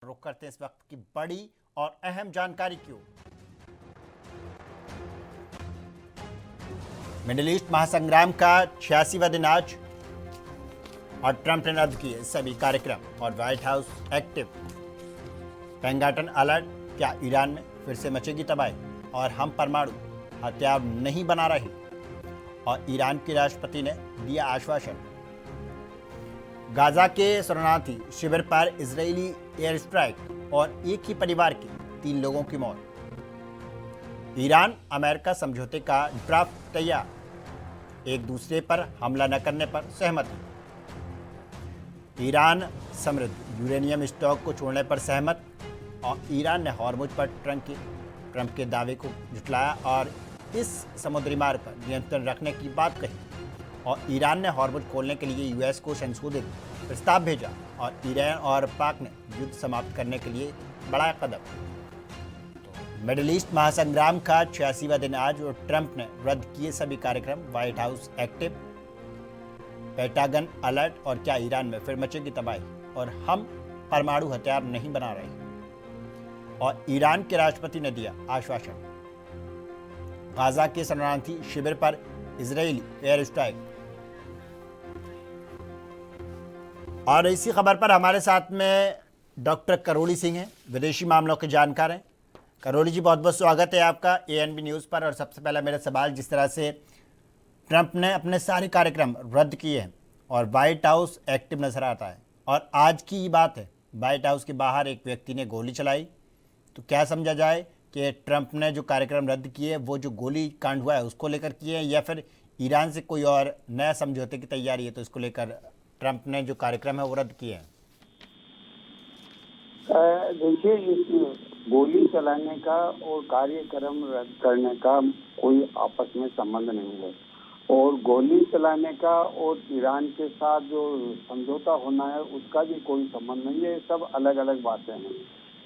रुक करते हैं इस वक्त की बड़ी और अहम जानकारी की ओर। मिडिल ईस्ट महासंग्राम का 86वां दिन आज और ट्रंप ने रद्द किए सभी कार्यक्रम और व्हाइट हाउस एक्टिव। पेंगाटन अलर्ट, क्या ईरान में फिर से मचेगी तबाही और हम परमाणु हथियार नहीं बना रहे। और ईरान के राष्ट्रपति ने दिया आश्वासन। गाजा के शरणार्थी शिविर पर इजरायली एयर स्ट्राइक और एक ही परिवार के 3 लोगों की मौत। ईरान अमेरिका समझौते का ड्राफ्ट तैयार, एक दूसरे पर हमला न करने पर सहमति। ईरान समृद्ध यूरेनियम स्टॉक को छोड़ने पर सहमत और ईरान ने हॉर्मुज पर ट्रंप के दावे को झुठलाया और इस समुद्री मार्ग पर नियंत्रण रखने की बात कही। और ईरान ने हॉर्मुज खोलने के लिए यूएस को संशोधित प्रस्ताव भेजा और ईरान और पाक ने युद्ध समाप्त करने के लिए बढ़ाया कदम। तो मिडिल ईस्ट महासंग्राम का 86वां दिन आज और ट्रंप ने रद्द किए सभी कार्यक्रम, white house active, pentagon alert और क्या ईरान में फिर मचेगी तबाही और हम परमाणु हथियार नहीं बना रहे। और ईरान के राष्ट्रपति ने दिया आश्वासन। गाजा के शरणार्थी शिविर पर इजरायली एयर स्ट्राइक। और इसी खबर पर हमारे साथ में डॉक्टर करोली सिंह हैं, विदेशी मामलों के जानकार हैं। करोली जी, बहुत बहुत स्वागत है आपका एएनबी न्यूज़ पर। और सबसे पहला मेरा सवाल, जिस तरह से ट्रंप ने अपने सारे कार्यक्रम रद्द किए हैं और व्हाइट हाउस एक्टिव नजर आता है, और आज की ही बात है, व्हाइट हाउस के बाहर एक व्यक्ति ने गोली चलाई, तो क्या समझा जाए कि ट्रंप ने जो कार्यक्रम रद्द किए वो जो गोली कांड हुआ है उसको लेकर किए हैं, या फिर ईरान से कोई और नया समझौते की तैयारी है तो इसको लेकर ट्रंप ने जो कार्यक्रम है वो रद्द किए हैं? देखिए, इस गोली चलाने का और कार्यक्रम रद्द करने का कोई आपस में संबंध नहीं है। और गोली चलाने का और ईरान के साथ जो समझौता होना है उसका भी कोई संबंध नहीं है। सब अलग अलग बातें हैं।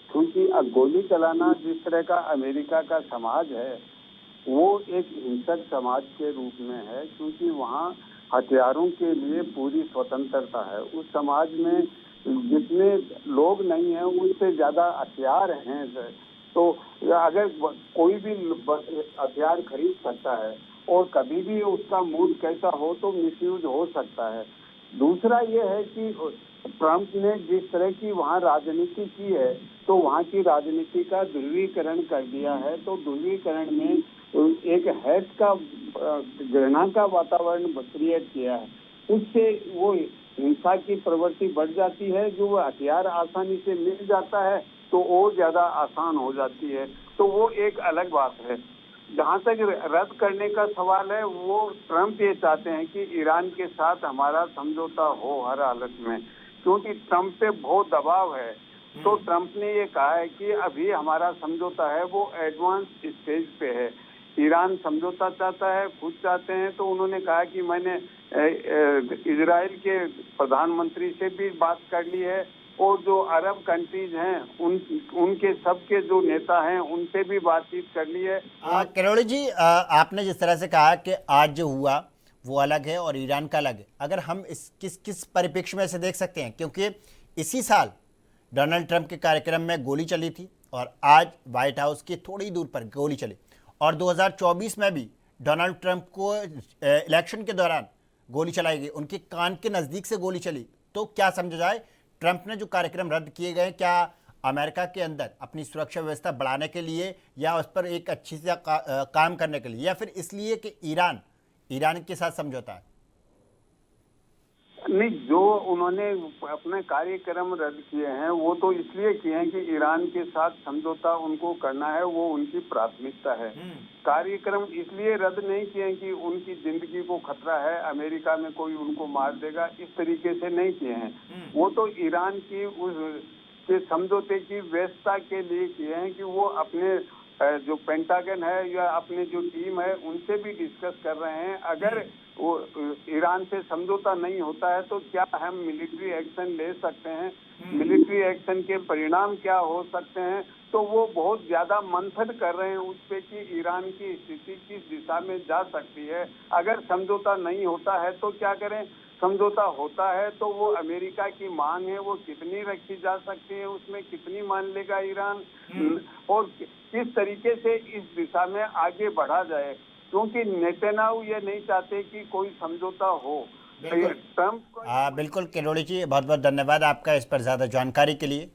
क्योंकि अब गोली चलाना जिस तरह का अमेरिका का समाज है वो एक हिंसक समाज के रूप में है, क्योंकि वहाँ हथियारों के लिए पूरी स्वतंत्रता है। उस समाज में जितने लोग नहीं हैं उससे ज़्यादा हथियार हैं। तो अगर कोई भी हथियार खरीद सकता है और कभी भी उसका मूड कैसा हो तो मिसयूज हो सकता है। दूसरा ये है कि ट्रंप ने जिस तरह की वहाँ राजनीति की है तो वहाँ की राजनीति का ध्रुवीकरण कर दिया है। तो ध्रुवीकरण में एक हैट का घृणा का वातावरण क्रिएट किया है। उससे वो हिंसा की प्रवृत्ति बढ़ जाती है। जो हथियार आसानी से मिल जाता है तो और ज्यादा आसान हो जाती है। तो वो एक अलग बात है। जहाँ तक रद्द करने का सवाल है, वो ट्रंप ये चाहते हैं कि ईरान के साथ हमारा समझौता हो हर हालत में, क्योंकि ट्रंप पे बहुत दबाव है। तो ट्रंप ने ये कहा है कि अभी हमारा समझौता है वो एडवांस स्टेज पे है। ईरान समझौता चाहता है, खुद चाहते हैं। तो उन्होंने कहा कि मैंने इजराइल के प्रधानमंत्री से भी बात कर ली है और जो अरब कंट्रीज हैं उनके सबके जो नेता हैं उनसे भी बातचीत कर ली है। करोली जी, आपने जिस तरह से कहा कि आज जो हुआ वो अलग है और ईरान का अलग है, अगर हम इस किस परिप्रेक्ष्य में से देख सकते हैं, क्योंकि इसी साल डोनाल्ड ट्रंप के कार्यक्रम में गोली चली थी और आज व्हाइट हाउस की थोड़ी दूर पर गोली चली, और 2024 में भी डोनाल्ड ट्रंप को इलेक्शन के दौरान गोली चलाई गई, उनके कान के नज़दीक से गोली चली। तो क्या समझा जाए, ट्रंप ने जो कार्यक्रम रद्द किए गए, क्या अमेरिका के अंदर अपनी सुरक्षा व्यवस्था बढ़ाने के लिए, या उस पर एक अच्छी से काम करने के लिए, या फिर इसलिए कि ईरान के साथ समझौता है? नहीं, जो उन्होंने अपने कार्यक्रम रद्द किए हैं वो तो इसलिए किए हैं कि ईरान के साथ समझौता उनको करना है, वो उनकी प्राथमिकता है। कार्यक्रम इसलिए रद्द नहीं किए हैं कि उनकी जिंदगी को खतरा है, अमेरिका में कोई उनको मार देगा, इस तरीके से नहीं किए हैं। वो तो ईरान की उस के समझौते की व्यवस्था के लिए किए हैं कि वो अपने जो पेंटागन है या अपने जो टीम है उनसे भी डिस्कस कर रहे हैं। अगर वो ईरान से समझौता नहीं होता है तो क्या हम मिलिट्री एक्शन ले सकते हैं, मिलिट्री एक्शन के परिणाम क्या हो सकते हैं। तो वो बहुत ज्यादा मंथन कर रहे हैं उस पे कि ईरान की स्थिति किस दिशा में जा सकती है। अगर समझौता नहीं होता है तो क्या करें। समझौता होता है तो वो अमेरिका की मांग है वो कितनी रखी जा सकती है, उसमें कितनी मान लेगा ईरान, और किस तरीके से इस दिशा में आगे बढ़ा जाए, क्योंकि नेतन्याहू ये नहीं चाहते कि कोई समझौता हो। बिल्कुल ट्रंप को बिल्कुल किरोड़ी जी, बहुत बहुत धन्यवाद आपका इस पर ज़्यादा जानकारी के लिए।